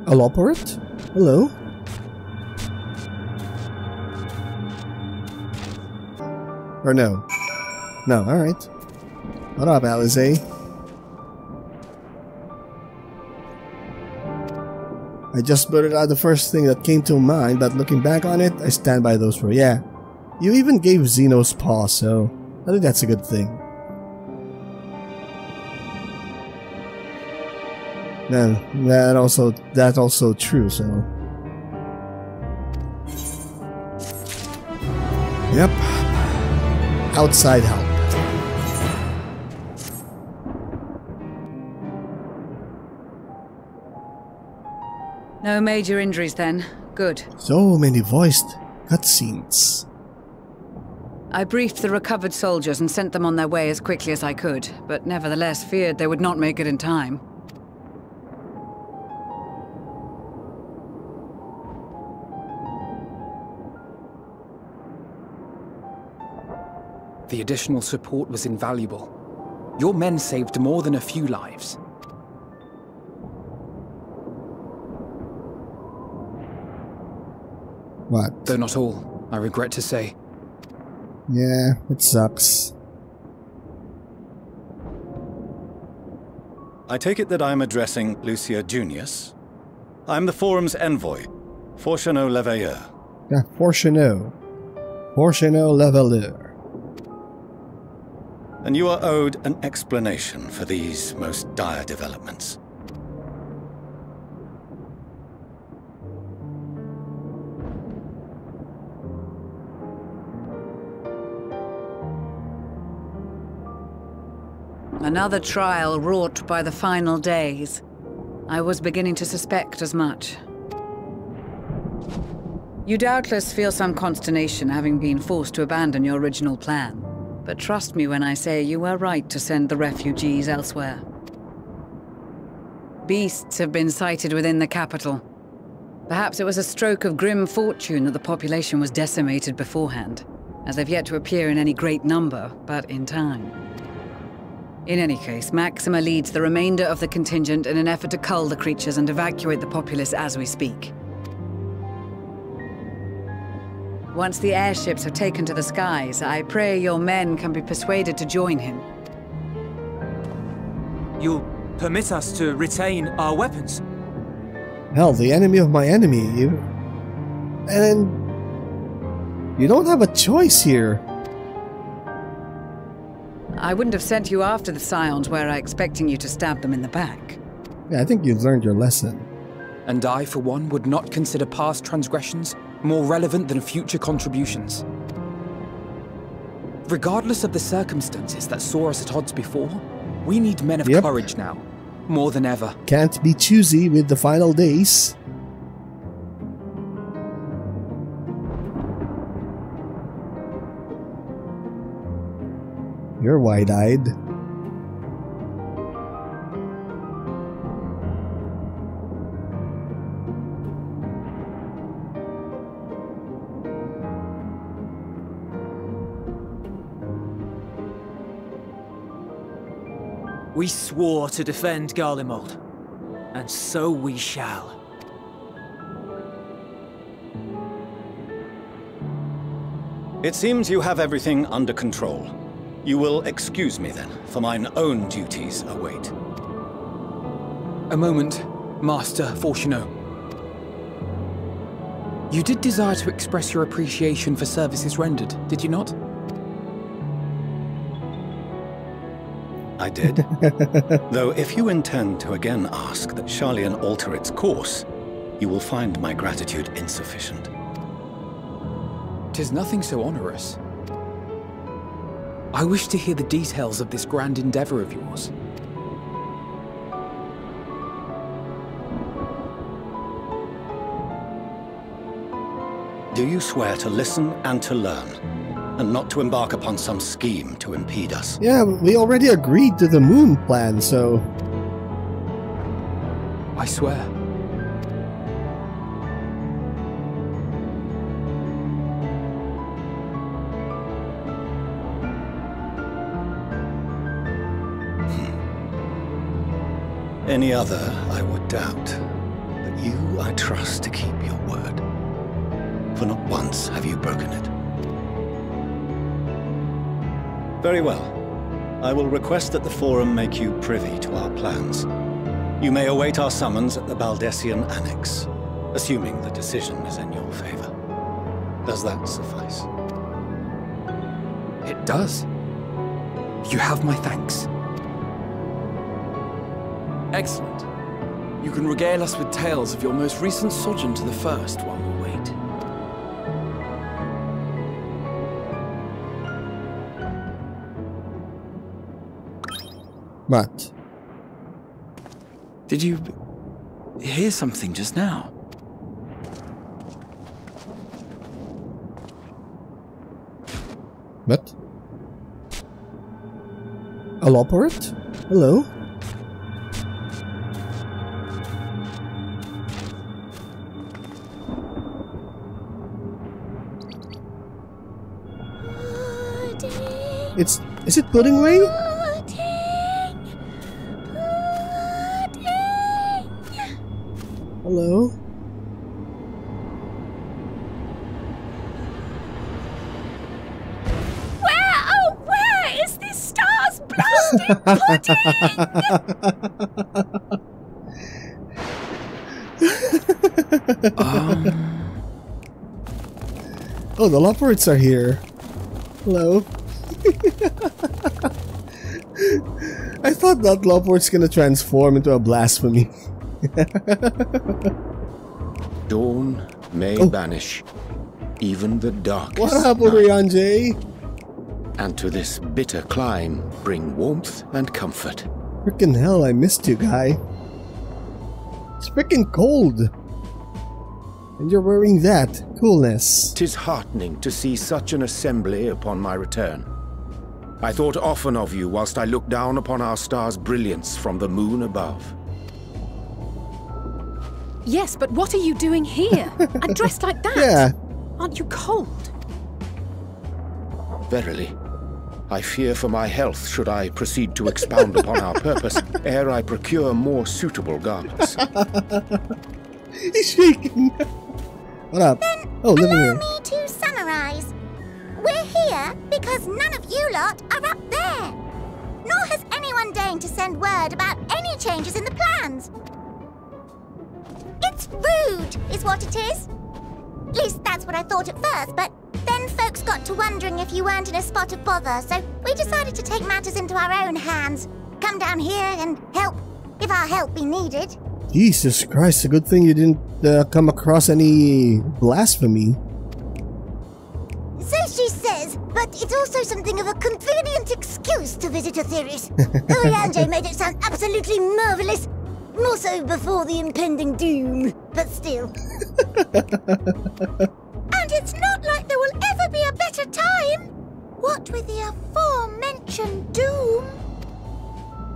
Aloporate? Hello? Or no? No, alright. What up, Alize? I just blurted out the first thing that came to mind, but looking back on it, I stand by those words. Yeah. You even gave Xeno's paw, so I think that's a good thing. Then that's also true, so. Yep. Outside help. No major injuries then. Good. So many voiced cutscenes. I briefed the recovered soldiers and sent them on their way as quickly as I could, but nevertheless feared they would not make it in time. The additional support was invaluable. Your men saved more than a few lives. What? Though not all, I regret to say. Yeah, it sucks. I take it that I'm addressing Lucia Junius. I'm the Forum's envoy, Fortuneau Leveilleur. Yeah, Fortuneau. Fortuneau Leveilleur. And you are owed an explanation for these most dire developments. Another trial wrought by the final days. I was beginning to suspect as much. You doubtless feel some consternation having been forced to abandon your original plan. But trust me when I say you were right to send the refugees elsewhere. Beasts have been sighted within the capital. Perhaps it was a stroke of grim fortune that the population was decimated beforehand, as they've yet to appear in any great number, but in time. In any case, Maxima leads the remainder of the contingent in an effort to cull the creatures and evacuate the populace as we speak. Once the airships are taken to the skies, I pray your men can be persuaded to join him. You'll permit us to retain our weapons? Hell, the enemy of my enemy, you... And... You don't have a choice here. I wouldn't have sent you after the Scions were I expecting you to stab them in the back. Yeah, I think you've learned your lesson. And I, for one, would not consider past transgressions more relevant than future contributions. Regardless of the circumstances that saw us at odds before, we need men of courage now, more than ever. Can't be choosy with the final days. You're wide-eyed. We swore to defend Garlemald, and so we shall. It seems you have everything under control. You will excuse me then, for mine own duties await. A moment, Master Fortuneau. You did desire to express your appreciation for services rendered, did you not? I did. Though if you intend to again ask that Charlian alter its course, you will find my gratitude insufficient. 'Tis nothing so onerous. I wish to hear the details of this grand endeavor of yours. Do you swear to listen and to learn, and not to embark upon some scheme to impede us? Yeah, we already agreed to the moon plan, so... I swear. Any other, I would doubt. But You I trust to keep your word, for not once have you broken it. Very well. I will request that the Forum make you privy to our plans. You may await our summons at the Baldessian Annex, assuming the decision is in your favor. Does that suffice? It does. You have my thanks. Excellent. You can regale us with tales of your most recent sojourn to the First while we wait. What? Did you hear something just now? What? A Loporrit? Hello? Is it pudding rain? Hello? Where is this star's blasted pudding? Oh, the Loporrits are here. Hello? I thought that Loporrit's gonna transform into a blasphemy. Dawn may banish even the darkest What up, night, Orianjay? and to this bitter clime bring warmth and comfort. Frickin' hell, I missed you, guy. It's frickin' cold. And you're wearing that. Coolness. 'Tis heartening to see such an assembly upon my return. I thought often of you whilst I looked down upon our star's brilliance from the moon above. Yes, but what are you doing here? And dressed like that? Yeah. Aren't you cold? Verily, I fear for my health should I proceed to expound upon our purpose ere I procure more suitable garments. He's shaking. What up? Oh, living Allow room. me to summarize. We're here because none of you lot are up there. Nor has anyone deigned to send word about any changes in the plans. It's rude, is what it is. At least that's what I thought at first, but then folks got to wondering if you weren't in a spot of bother, so we decided to take matters into our own hands. Come down here and help, if our help be needed. Jesus Christ, a good thing you didn't come across any blasphemy. So she says, but it's also something of a convenient excuse to visit Etheris. Orianjay made it sound absolutely marvelous. More so before the impending doom, but still. And it's not like there will ever be a better time. What with the aforementioned doom?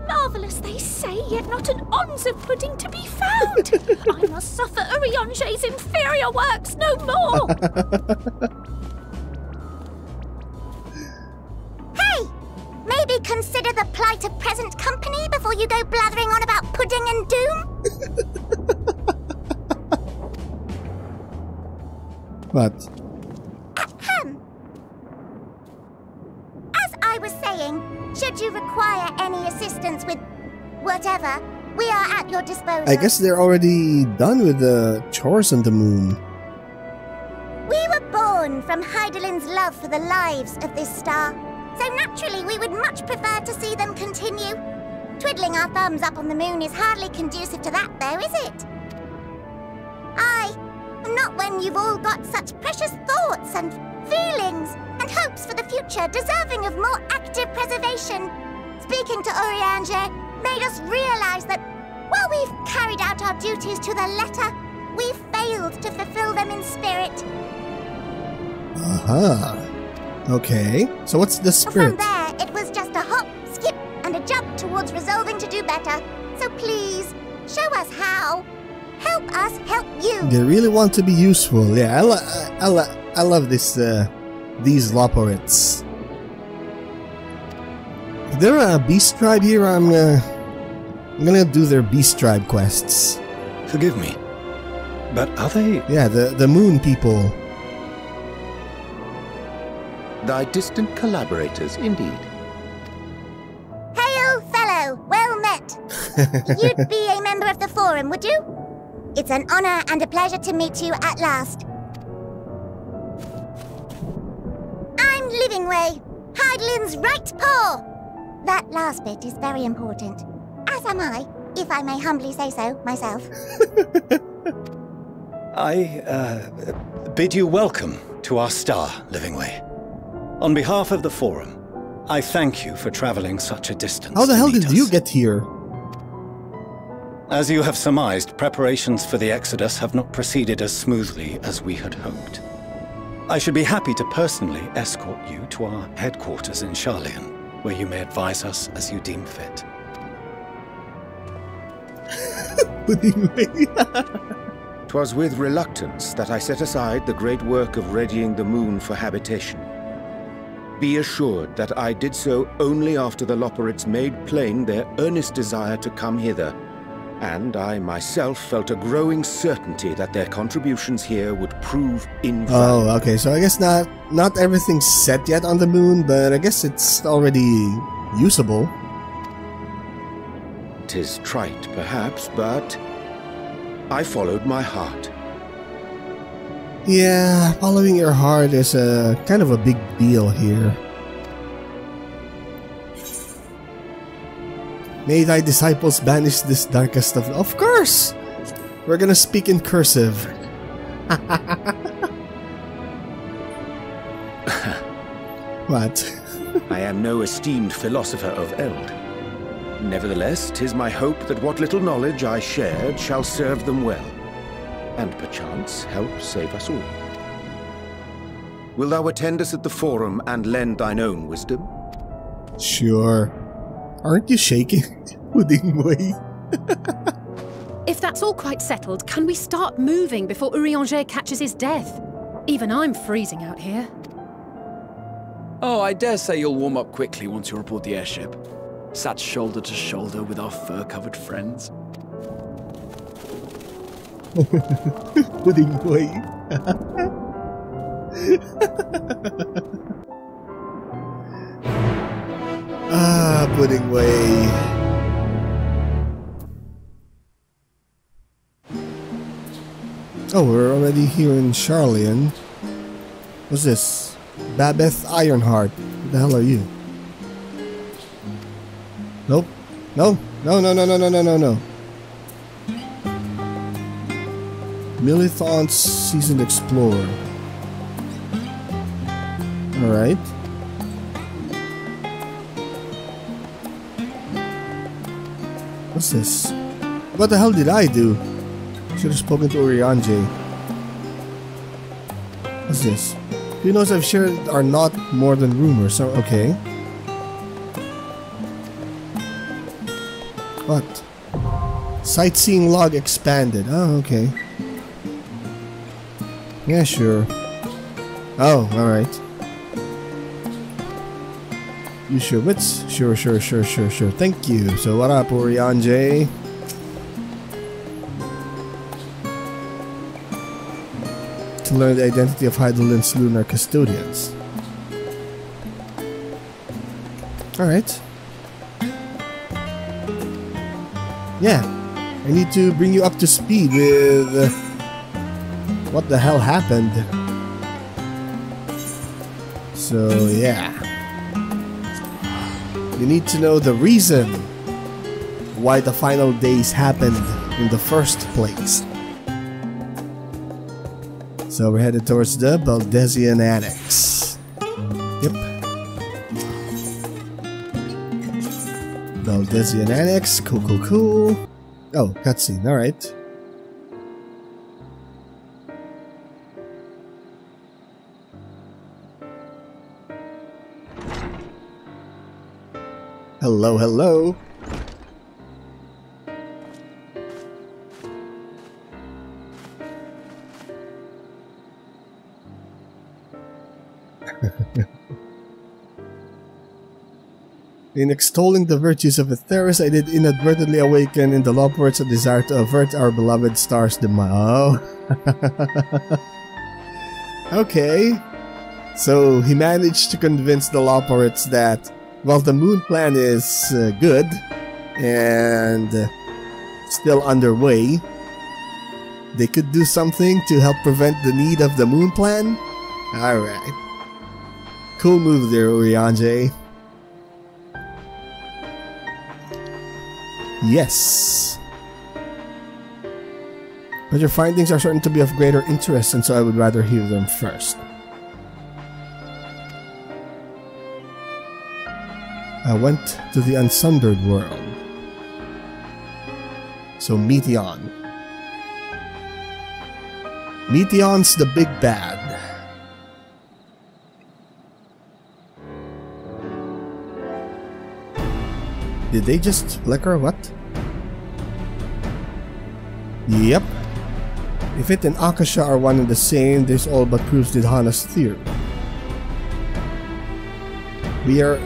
Marvellous, they say, yet not an ounce of pudding to be found. I must suffer Orianjay's inferior works no more. Hey! Maybe consider the plight of present company before you go blathering on about pudding and doom? What? Ahem. As I was saying, should you require any assistance with whatever, we are at your disposal. I guess they're already done with the chores on the moon. We were born from Hydalin's love for the lives of this star, so naturally we would much prefer to see them continue. Twiddling our thumbs up on the moon is hardly conducive to that, though, is it? Aye, not when you've all got such precious thoughts and feelings and hopes for the future deserving of more active preservation. Speaking to Orianjay made us realize that while we've carried out our duties to the letter, we've failed to fulfill them in spirit. Okay, so what's the spirit? From there, it was just a hop, skip, and a jump towards resolving to do better. So please, show us how. Help us help you. They really want to be useful. Yeah, I love this. These Loporrits. Is there a beast tribe here? I'm gonna do their beast tribe quests. Forgive me. But are they? Yeah, the moon people. Thy distant collaborators, indeed. Hail, fellow! Well met! You'd be a member of the Forum, would you? It's an honor and a pleasure to meet you at last. I'm Livingway, Hydaelyn's right paw! That last bit is very important. As am I, if I may humbly say so myself. I bid you welcome to our star, Livingway. On behalf of the Forum, I thank you for traveling such a distance. How the hell meet did us. you get here? As you have surmised, preparations for the Exodus have not proceeded as smoothly as we had hoped. I should be happy to personally escort you to our headquarters in Sharlayan, where you may advise us as you deem fit. 'Twas with reluctance that I set aside the great work of readying the moon for habitation. Be assured that I did so only after the Loperids made plain their earnest desire to come hither, and I myself felt a growing certainty that their contributions here would prove invaluable. Oh, okay, so I guess not everything's set yet on the moon, but I guess it's already usable. 'Tis trite, perhaps, but I followed my heart. Yeah, following your heart is a kind of a big deal here. May thy disciples banish this darkest of course! We're gonna speak in cursive. What? I am no esteemed philosopher of Eld. Nevertheless, 'tis my hope that what little knowledge I shared shall serve them well, and perchance help save us all. Will thou attend us at the Forum and lend thine own wisdom? Sure. Aren't you shaking? Puddingway. If that's all quite settled, can we start moving before Urianger catches his death? Even I'm freezing out here. Oh, I dare say you'll warm up quickly once you're aboard the airship. Sat shoulder to shoulder with our fur-covered friends. Puddingway. Ah, Puddingway. Oh, we're already here in Sharlayan. What's this? Babeth Ironheart. What the hell are you? Nope. No. No. Milithon's Seasoned Explorer. Alright. What's this? What the hell did I do? Should have spoken to Urianger. What's this? Who knows I've shared are not more than rumors, so okay. What? Sightseeing log expanded. Oh, okay. Yeah, sure. Oh, alright. You sure bits? Sure. Thank you. So what up, Urianger? To learn the identity of Hydaelyn's lunar custodians. Alright. Yeah. I need to bring you up to speed with what the hell happened. So yeah. You need to know the reason why the final days happened in the first place. So we're headed towards the Baldesian Annex. Yep. Baldesian Annex. Cool. Oh, cutscene. Alright. Hello. In extolling the virtues of Aetheris, I did inadvertently awaken in the Loporits a desire to avert our beloved star's demise. Oh. Okay. So he managed to convince the Loporits that, well, the moon plan is good and still underway. They could do something to help prevent the need of the moon plan? Alright. Cool move there, Urianger. Yes. But your findings are certain to be of greater interest, and so I would rather hear them first. I went to the Unsundered world. So Meteion. Meteion's the big bad. Did they just flicker? What? Yep. If it and Akasha are one and the same, this all but proves Didhana's theory. We're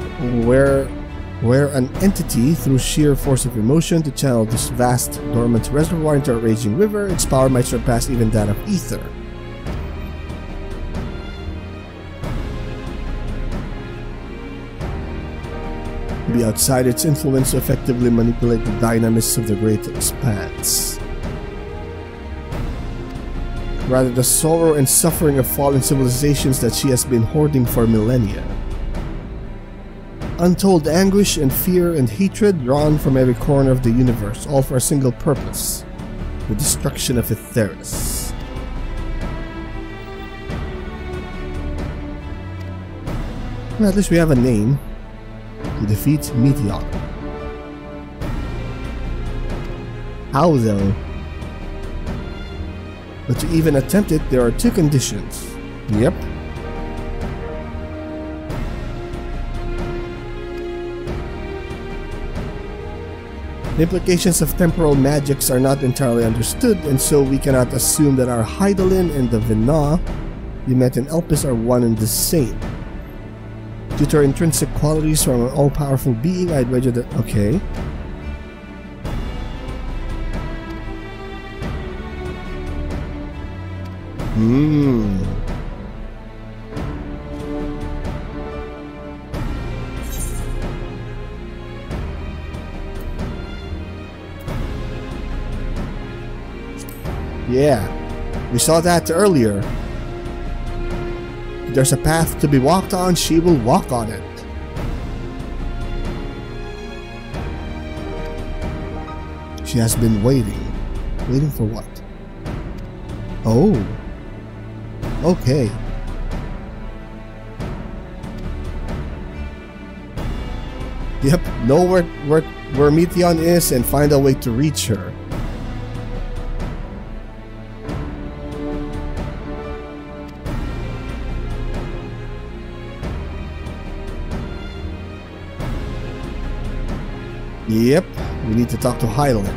an entity through sheer force of emotion to channel this vast dormant reservoir into a raging river. Its power might surpass even that of ether. Be outside its influence to effectively manipulate the dynamics of the great expanse. Rather, the sorrow and suffering of fallen civilizations that she has been hoarding for millennia. Untold anguish and fear and hatred drawn from every corner of the universe, all for a single purpose: the destruction of Aetheris. Well, at least we have a name. To defeat Meteion. How though? But to even attempt it, there are two conditions. Yep. The implications of temporal magics are not entirely understood, and so we cannot assume that our Hydaelyn and the Vena we met in Elpis are one and the same. Due to her intrinsic qualities from an all-powerful being, I'd wager that... Okay. Yeah, we saw that earlier. If there's a path to be walked on, she will walk on it. She has been waiting. Waiting for what? Oh. Okay. Yep, know where Meteion is and find a way to reach her. Yep, we need to talk to Hydaelyn.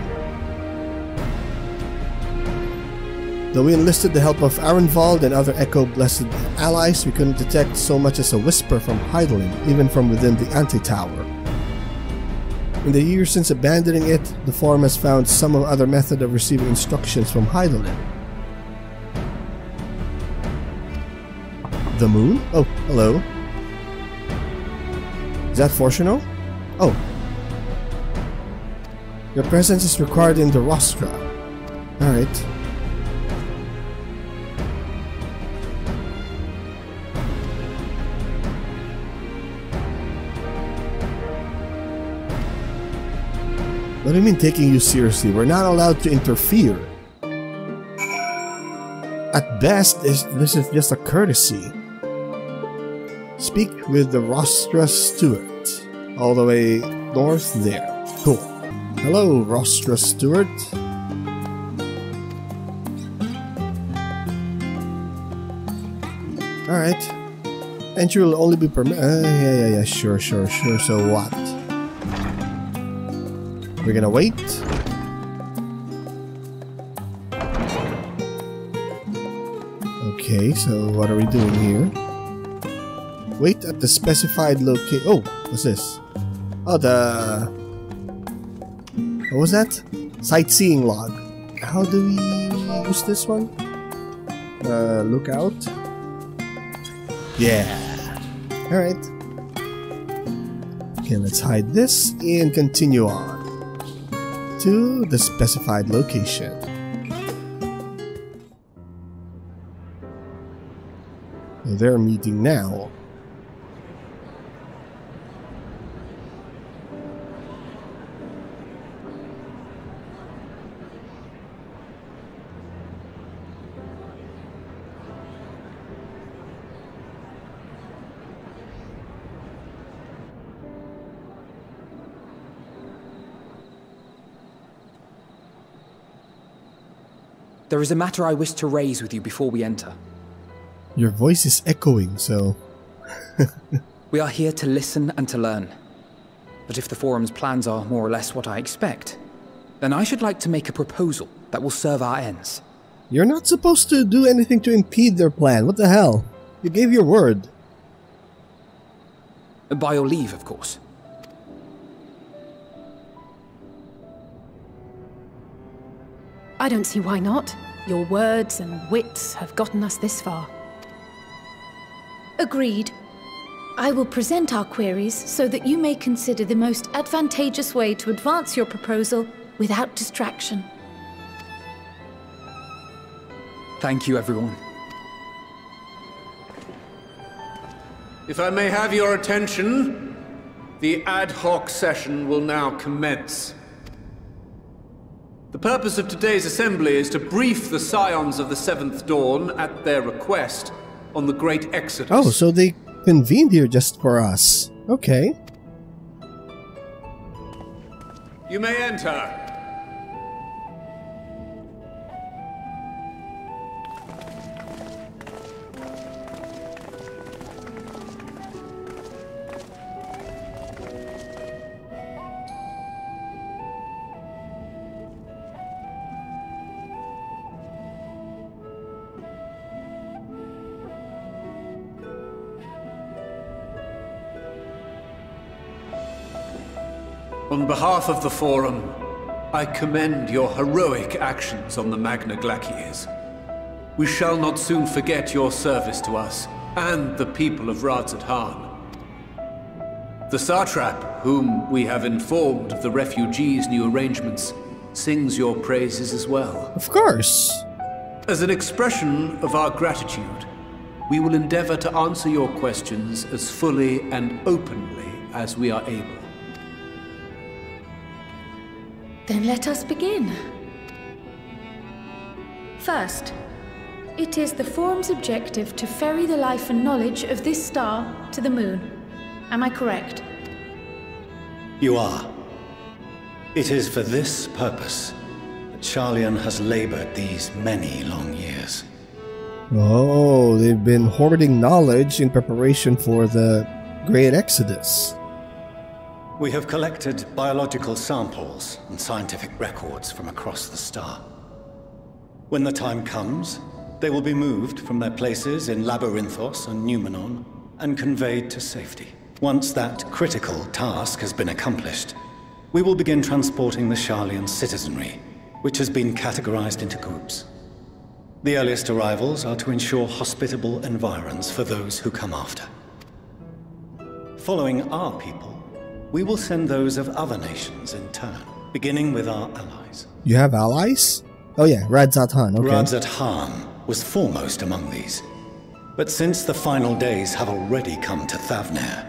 Though we enlisted the help of Arenvald and other Echo-blessed allies, we couldn't detect so much as a whisper from Hydaelyn, even from within the Anti-Tower. In the years since abandoning it, the Forum has found some other method of receiving instructions from Hydaelyn. The moon? Oh, hello. Is that Fortuno? Oh. Your presence is required in the rostra. Alright. What do you mean taking you seriously? We're not allowed to interfere. At best, this is just a courtesy. Speak with the Rostra Steward. All the way north there. Cool. Hello, Rostra Steward. Alright. Entry will only be permitted. Yeah, sure. So what? We're gonna wait. Okay, so what are we doing here? Wait at the specified location. Oh, what's this? Oh, what was that? Sightseeing log. How do we use this one? Look out. Yeah. Alright. Okay, let's hide this and continue on to the specified location. They're meeting now. There is a matter I wish to raise with you before we enter. Your voice is echoing, so... We are here to listen and to learn. But if the Forum's plans are more or less what I expect, then I should like to make a proposal that will serve our ends. You're not supposed to do anything to impede their plan. What the hell? You gave your word. By your leave, of course. I don't see why not. Your words and wits have gotten us this far. Agreed. I will present our queries so that you may consider the most advantageous way to advance your proposal without distraction. Thank you, everyone. If I may have your attention, the ad hoc session will now commence. The purpose of today's assembly is to brief the Scions of the Seventh Dawn at their request on the Great Exodus. Oh, so they convened here just for us. Okay. You may enter. On behalf of the Forum, I commend your heroic actions on the Magna Glaciers. We shall not soon forget your service to us and the people of Radzat-Han. The Satrap, whom we have informed of the refugees' new arrangements, sings your praises as well. Of course. As an expression of our gratitude, we will endeavor to answer your questions as fully and openly as we are able. Then let us begin. First, it is the Forum's objective to ferry the life and knowledge of this star to the moon. Am I correct? You are. It is for this purpose that Sharlayan has labored these many long years. Oh, they've been hoarding knowledge in preparation for the Great Exodus. We have collected biological samples and scientific records from across the star. When the time comes, they will be moved from their places in Labyrinthos and Numenon and conveyed to safety. Once that critical task has been accomplished, we will begin transporting the Sharlayan citizenry, which has been categorized into groups. The earliest arrivals are to ensure hospitable environs for those who come after. Following our people, we will send those of other nations in turn, beginning with our allies. You have allies? Oh yeah, Radzat-Han, okay. Radzat-Han was foremost among these. But since the final days have already come to Thavnair,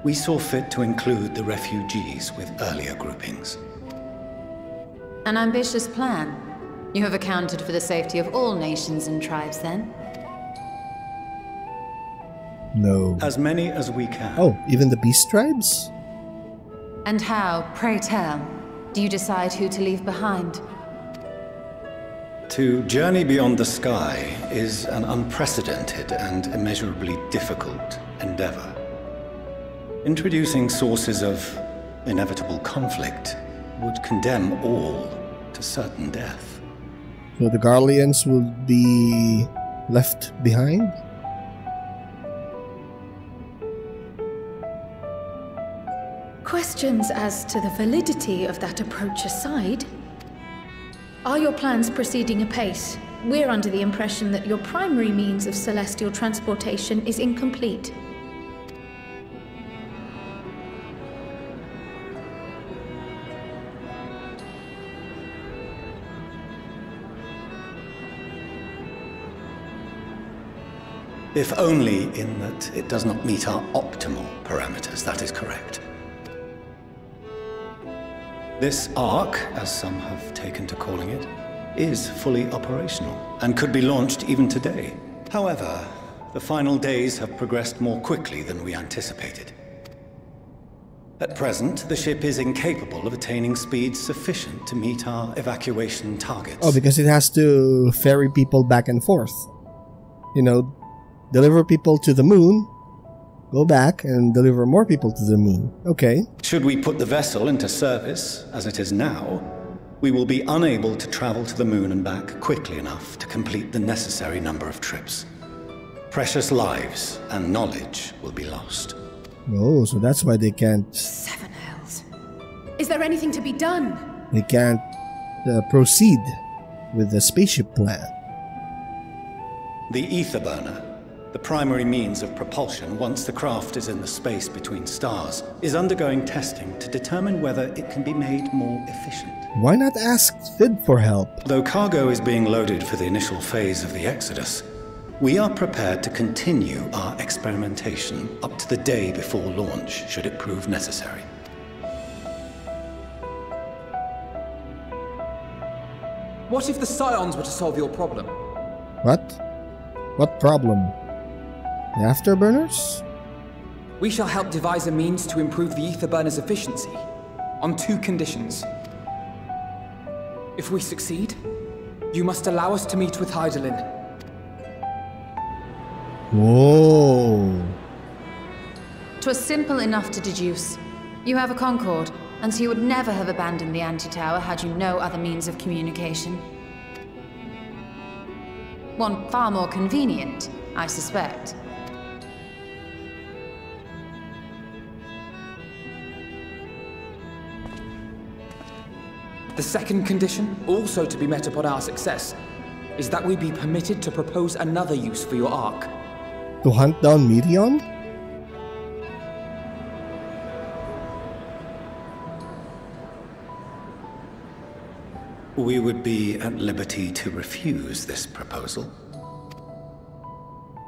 we saw fit to include the refugees with earlier groupings. An ambitious plan. You have accounted for the safety of all nations and tribes, then? No. As many as we can. Oh, even the beast tribes? And how, pray tell, do you decide who to leave behind? To journey beyond the sky is an unprecedented and immeasurably difficult endeavor. Introducing sources of inevitable conflict would condemn all to certain death. So the Garleans will be left behind? questions as to the validity of that approach aside, are your plans proceeding apace? We're under the impression that your primary means of celestial transportation is incomplete. If only in that it does not meet our optimal parameters, that is correct. This Ark, as some have taken to calling it, is fully operational and could be launched even today. However, the final days have progressed more quickly than we anticipated. At present, the ship is incapable of attaining speeds sufficient to meet our evacuation targets. Oh, because it has to ferry people back and forth. You know, deliver people to the moon, go back and deliver more people to the moon. Okay. Should we put the vessel into service, as it is now, we will be unable to travel to the moon and back quickly enough to complete the necessary number of trips. Precious lives and knowledge will be lost. Oh, so that's why they can't... Seven hells. Is there anything to be done? They can't proceed with the spaceship plan. The ether burner, the primary means of propulsion once the craft is in the space between stars, is undergoing testing to determine whether it can be made more efficient. Why not ask XIV for help? Though cargo is being loaded for the initial phase of the Exodus, we are prepared to continue our experimentation up to the day before launch, should it prove necessary. What if the Scions were to solve your problem? What? What problem? The afterburners? We shall help devise a means to improve the ether burner's efficiency, on 2 conditions. If we succeed, you must allow us to meet with Hydaelyn. Whoa. 'Twas simple enough to deduce. You have a Concord, and so you would never have abandoned the anti-tower had you no other means of communication. One far more convenient, I suspect. The second condition, also to be met upon our success, is that we be permitted to propose another use for your Ark. To hunt down Meteion? We would be at liberty to refuse this proposal.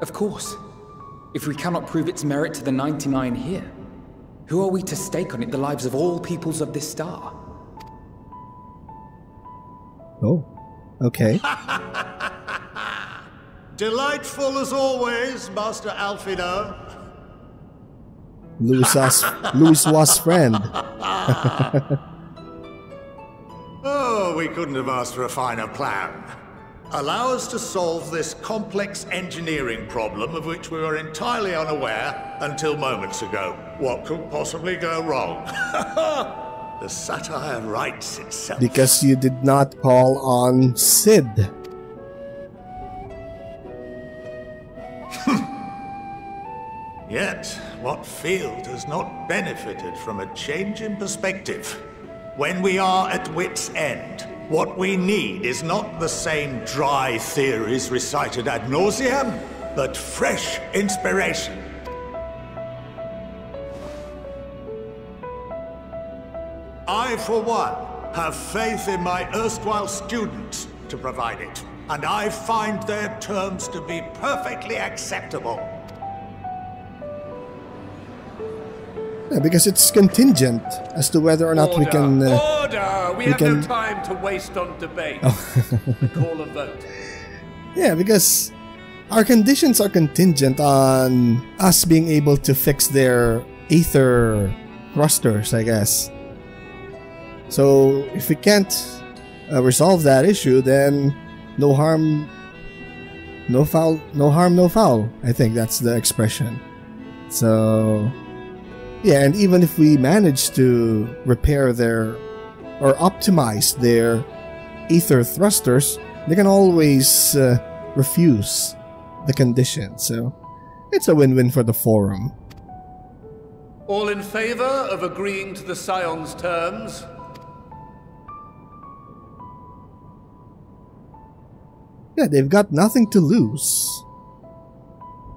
Of course. If we cannot prove its merit to the 99 here, who are we to stake on it the lives of all peoples of this star? Oh, okay. Delightful as always, Master Alfino. Louis was friend. Oh, we couldn't have asked for a finer plan. Allow us to solve this complex engineering problem of which we were entirely unaware until moments ago. What could possibly go wrong? The satire writes itself. Because you did not call on Sid. Yet, what field has not benefited from a change in perspective? When we are at wit's end, what we need is not the same dry theories recited ad nauseam, but fresh inspiration. I, for one, have faith in my erstwhile students to provide it, and I find their terms to be perfectly acceptable. Yeah, because it's contingent as to whether or not we can... Order! We have no time to waste on debate. Call a vote. Yeah, because our conditions are contingent on us being able to fix their ether thrusters, I guess. So if we can't resolve that issue, then no harm, no foul. No harm, no foul. I think that's the expression. So yeah, and even if we manage to repair their or optimize their ether thrusters, they can always refuse the condition. So it's a win-win for the forum. All in favor of agreeing to the Scion's terms? Yeah, they've got nothing to lose.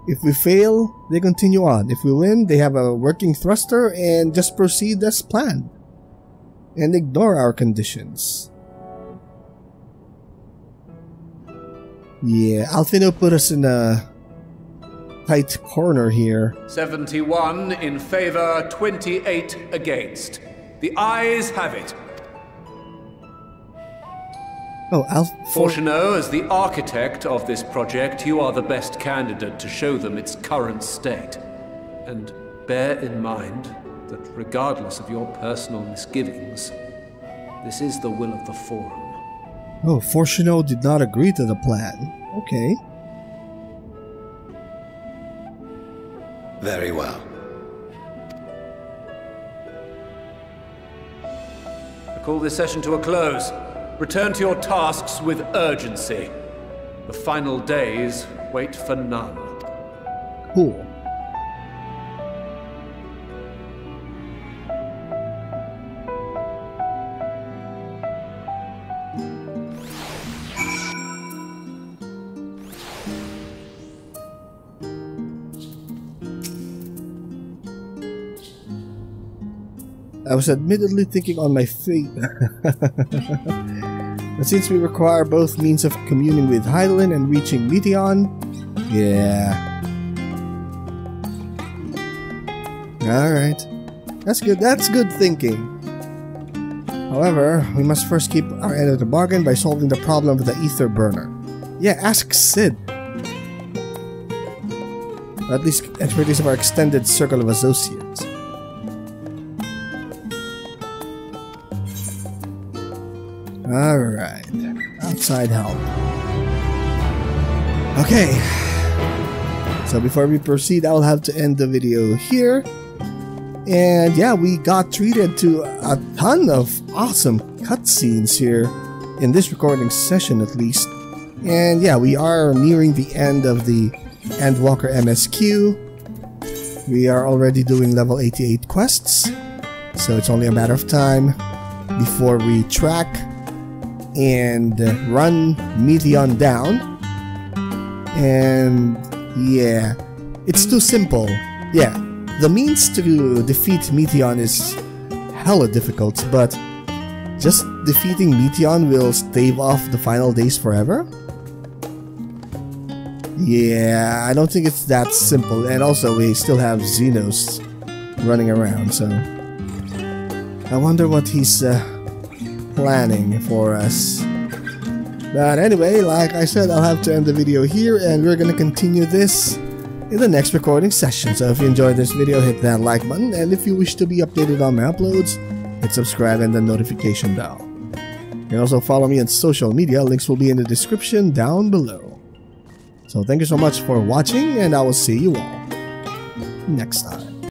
If we fail, they continue on. If we win, they have a working thruster and just proceed as planned. And ignore our conditions. Yeah, Alfino put us in a tight corner here. 71 in favor, 28 against. The ayes have it. Oh, Fortuneau, as the architect of this project, you are the best candidate to show them its current state. And bear in mind that regardless of your personal misgivings, this is the will of the Forum. Oh, Fortuneau did not agree to the plan. Okay. Very well. I call this session to a close. Return to your tasks with urgency. The final days wait for none. Cool. I was admittedly thinking on my feet. But since we require both means of communing with Hydaelyn and reaching Meteion, yeah. Alright. That's good thinking. However, we must first keep our end of the bargain by solving the problem with the ether burner. Yeah, ask Sid. Or at least expertise of our extended circle of associates. Alright, outside help. Okay, so before we proceed, I'll have to end the video here. And yeah, we got treated to a ton of awesome cutscenes here, in this recording session at least. And yeah, we are nearing the end of the Endwalker MSQ. We are already doing level 88 quests, so it's only a matter of time before we track and run Meteion down. And yeah, it's too simple. Yeah, the means to defeat Meteion is hella difficult, but just defeating Meteion will stave off the final days forever? Yeah, I don't think it's that simple. And also we still have Xenos running around, so I wonder what he's planning for us. But anyway, like I said, I'll have to end the video here, and we're gonna continue this in the next recording session. So if you enjoyed this video, hit that like button, and if you wish to be updated on my uploads, hit subscribe and the notification bell. You can also follow me on social media, links will be in the description down below. So thank you so much for watching, and I will see you all next time.